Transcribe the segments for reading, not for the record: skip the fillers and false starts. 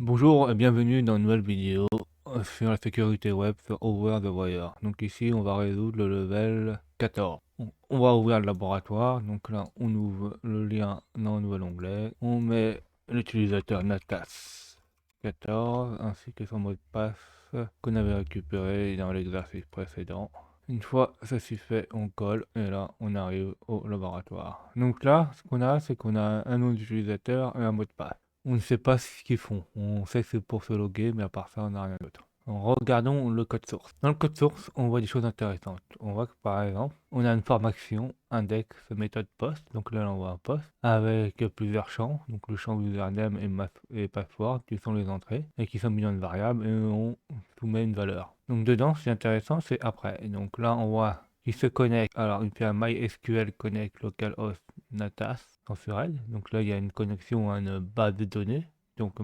Bonjour et bienvenue dans une nouvelle vidéo sur la sécurité web sur Over the Wire. Donc ici on va résoudre le level 14. On va ouvrir le laboratoire, donc là on ouvre le lien dans un nouvel onglet. On met l'utilisateur Natas 14 ainsi que son mot de passe qu'on avait récupéré dans l'exercice précédent. Une fois ceci fait, on colle et là on arrive au laboratoire. Donc là ce qu'on a c'est qu'on a un nom d'utilisateur et un mot de passe. On ne sait pas ce qu'ils font. On sait que c'est pour se loguer, mais à part ça, on n'a rien d'autre. Regardons le code source. Dans le code source, on voit des choses intéressantes. On voit que par exemple, on a une formation index méthode post. Donc là, on voit un post avec plusieurs champs. Donc le champ username et password qui sont les entrées et qui sont mis dans une variable et on soumet une valeur. Donc dedans, ce qui est intéressant, c'est après. Et donc là, on voit qu'il se connecte. Alors, il fait un MySQL connect localhost Natas censurel. Donc là, il y a une connexion à une base de données, donc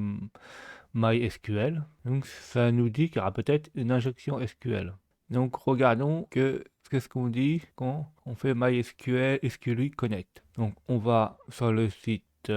MySQL. Donc ça nous dit qu'il y aura peut-être une injection SQL. Donc regardons qu'est-ce qu'on dit quand on fait MySQL SQLi Connect. Donc on va sur le site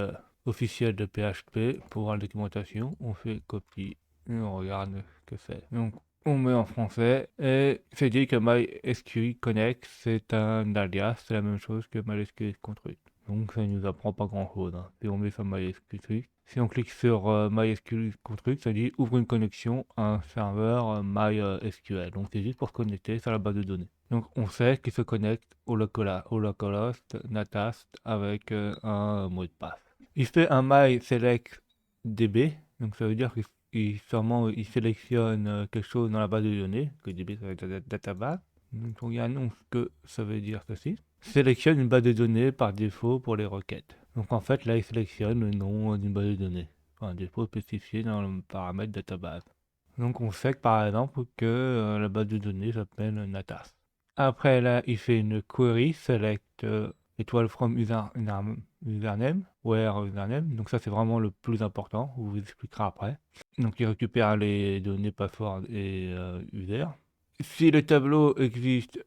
officiel de PHP pour voir la documentation. On fait copie et on regarde ce que c'est. Donc on met en français et c'est dit que MySQL Connect c'est un alias, c'est la même chose que MySQL Construct. Donc ça ne nous apprend pas grand chose. Si on met sur MySQL, si on clique sur MySQL Construct, ça dit ouvre une connexion à un serveur MySQL. Donc c'est juste pour se connecter sur la base de données. Donc on sait qu'il se connecte au localhost Natast avec un mot de passe. Il fait un MySelectDB, donc ça veut dire qu'il sûrement il sélectionne quelque chose dans la base de données, que DB ça va être la database. Donc on annonce que ça veut dire ceci. Sélectionne une base de données par défaut pour les requêtes. Donc en fait là il sélectionne le nom d'une base de données, un défaut spécifié dans le paramètre database. Donc on sait que par exemple que la base de données s'appelle Natas. Après là il fait une query select étoile from username, where username. Donc ça c'est vraiment le plus important, on vous expliquera après. Donc il récupère les données password et user. Si le tableau existe,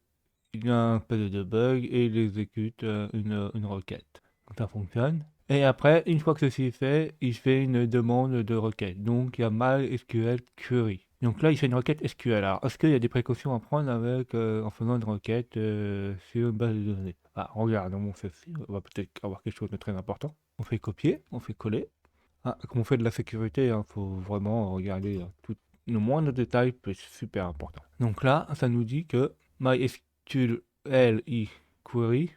il y a un peu de debug et il exécute une requête. Donc ça fonctionne. Et après, une fois que ceci est fait, il fait une demande de requête. Donc il y a MySQL query. Donc là, il fait une requête SQL. Alors, est-ce qu'il y a des précautions à prendre avec en faisant une requête sur une base de données? Regardons ceci. On va peut-être avoir quelque chose de très important. On fait copier, on fait coller. Comme on fait de la sécurité, il faut vraiment regarder tout le moindre détail, c'est super important. Donc là, ça nous dit que MySQL query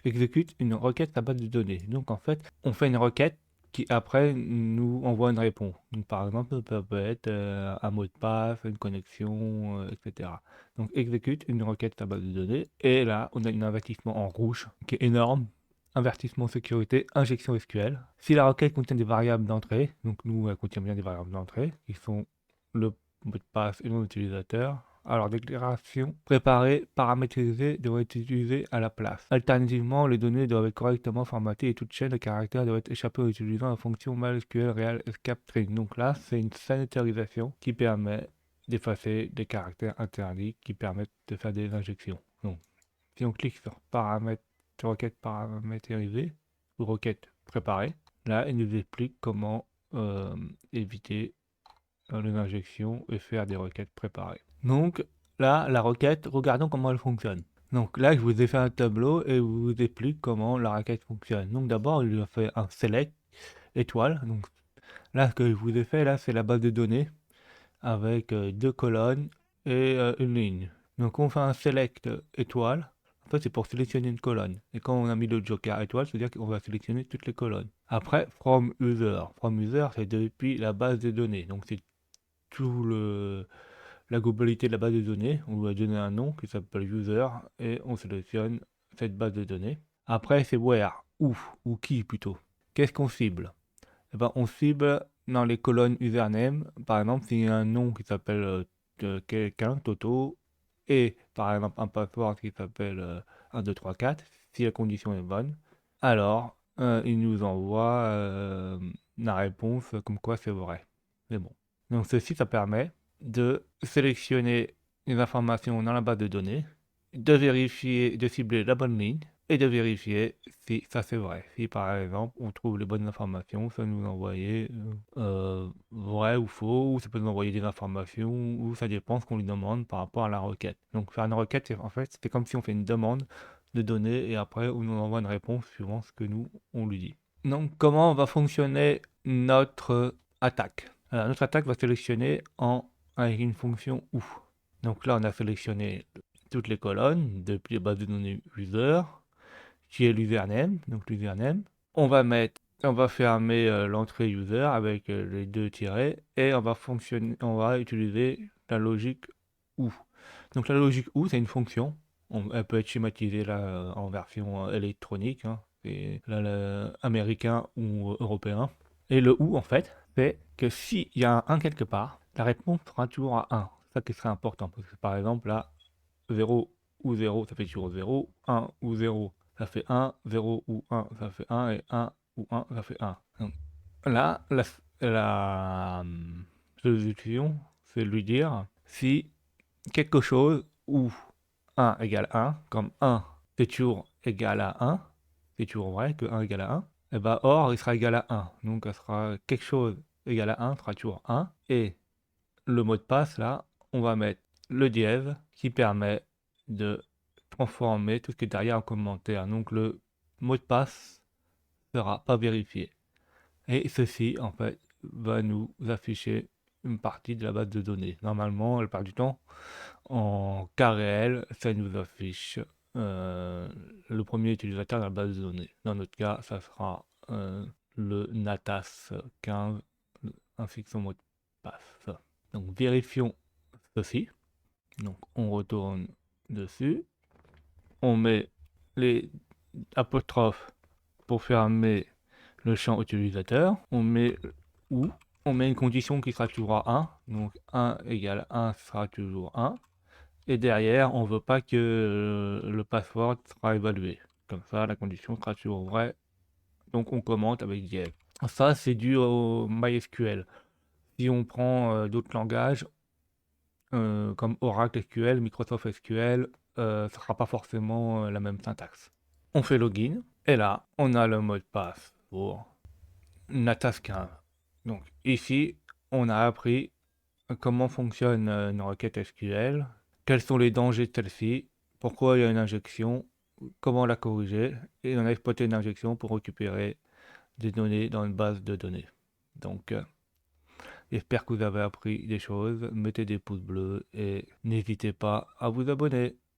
exécute une requête à base de données. Donc en fait, on fait une requête qui après nous envoie une réponse. Donc par exemple, ça peut être un mot de passe, une connexion, etc. Donc exécute une requête à base de données. Et là, on a un avertissement en rouge qui est énorme. Avertissement sécurité, injection SQL. Si la requête contient des variables d'entrée, donc nous, elle contient bien des variables d'entrée, qui sont le mot de passe et le nom d'utilisateur, alors, déclaration préparée, paramétrisée doit être utilisée à la place. Alternativement, les données doivent être correctement formatées et toute chaîne de caractères doit être échappée en utilisant la fonction MySQL Real Escape String. Donc là, c'est une sanitarisation qui permet d'effacer des caractères interdits qui permettent de faire des injections. Donc, si on clique sur paramètres, sur requête paramétrisée ou requête préparée, là, il nous explique comment éviter les injections et faire des requêtes préparées. Donc là, la requête, regardons comment elle fonctionne. Donc là, je vous ai fait un tableau et je vous explique comment la requête fonctionne. Donc d'abord, il a fait un select étoile. Donc là, ce que je vous ai fait, là, c'est la base de données avec deux colonnes et une ligne. Donc on fait un select étoile. En fait, c'est pour sélectionner une colonne. Et quand on a mis le joker étoile, c'est-à-dire qu'on va sélectionner toutes les colonnes. Après, from user. From user, c'est depuis la base de données. Donc c'est tout la globalité de la base de données. On doit donner un nom qui s'appelle user et on sélectionne cette base de données. Après, c'est where, où, ou qui plutôt. Qu'est-ce qu'on cible? Eh ben, on cible dans les colonnes username. Par exemple, s'il y a un nom qui s'appelle quelqu'un, Toto, et par exemple un password qui s'appelle 1, 2, 3, 4, si la condition est bonne, alors il nous envoie la réponse comme quoi c'est vrai. C'est bon. Donc ceci, ça permet de sélectionner les informations dans la base de données, de vérifier, de cibler la bonne ligne et de vérifier si ça c'est vrai. Si par exemple on trouve les bonnes informations, ça nous envoyer vrai vrai ou faux, ou ça peut nous envoyer des informations, ou ça dépend ce qu'on lui demande par rapport à la requête. Donc faire une requête, en fait, c'est comme si on fait une demande de données et après on nous envoie une réponse suivant ce que nous, on lui dit. Donc comment va fonctionner notre attaque? Alors, notre attaque va sélectionner avec une fonction OU. Donc là, on a sélectionné toutes les colonnes depuis la base de données user, qui est l'username. Donc l'username, on va fermer l'entrée user avec les deux tirets et on va utiliser la logique OU. Donc la logique OU, c'est une fonction. Elle peut être schématisée là en version électronique, hein. C'est là, américain ou européen. Et le OU, en fait, c'est que s'il y a un 1 quelque part, la réponse sera toujours à 1. C'est ça qui serait important. Parce que par exemple, là, 0 ou 0, ça fait toujours 0. 1 ou 0, ça fait 1. 0 ou 1, ça fait 1. Et 1 ou 1, ça fait 1. Donc, là, la solution, c'est de lui dire si quelque chose où 1 égale 1, comme 1 c'est toujours égal à 1, c'est toujours vrai que 1 égale à 1, et bien or il sera égal à 1. Donc ça sera quelque chose égal à 1 sera toujours 1. Et le mot de passe là, on va mettre le dièse qui permet de transformer tout ce qui est derrière en commentaire. Donc le mot de passe sera pas vérifié. Et ceci en fait va nous afficher une partie de la base de données. Normalement, la plupart du temps, en cas réel, ça nous affiche le premier utilisateur de la base de données. Dans notre cas, ça sera le Natas 15 ainsi que son mot de passe. Donc vérifions ceci. Donc on retourne dessus. On met les apostrophes pour fermer le champ utilisateur. On met ou on met une condition qui sera toujours à 1. Donc 1 égale 1 sera toujours 1. Et derrière, on ne veut pas que le password sera évalué. Comme ça, la condition sera toujours vraie. Donc on commente avec dièse. Ça, c'est dû au MySQL. Si on prend d'autres langages, comme Oracle SQL, Microsoft SQL, ça ne sera pas forcément la même syntaxe. On fait login, et là, on a le mot de passe pour Natas 15. Donc ici, on a appris comment fonctionne une requête SQL, quels sont les dangers de celle-ci, pourquoi il y a une injection, comment la corriger, et on a exploité une injection pour récupérer des données dans une base de données. Donc, j'espère que vous avez appris des choses, mettez des pouces bleus et n'hésitez pas à vous abonner.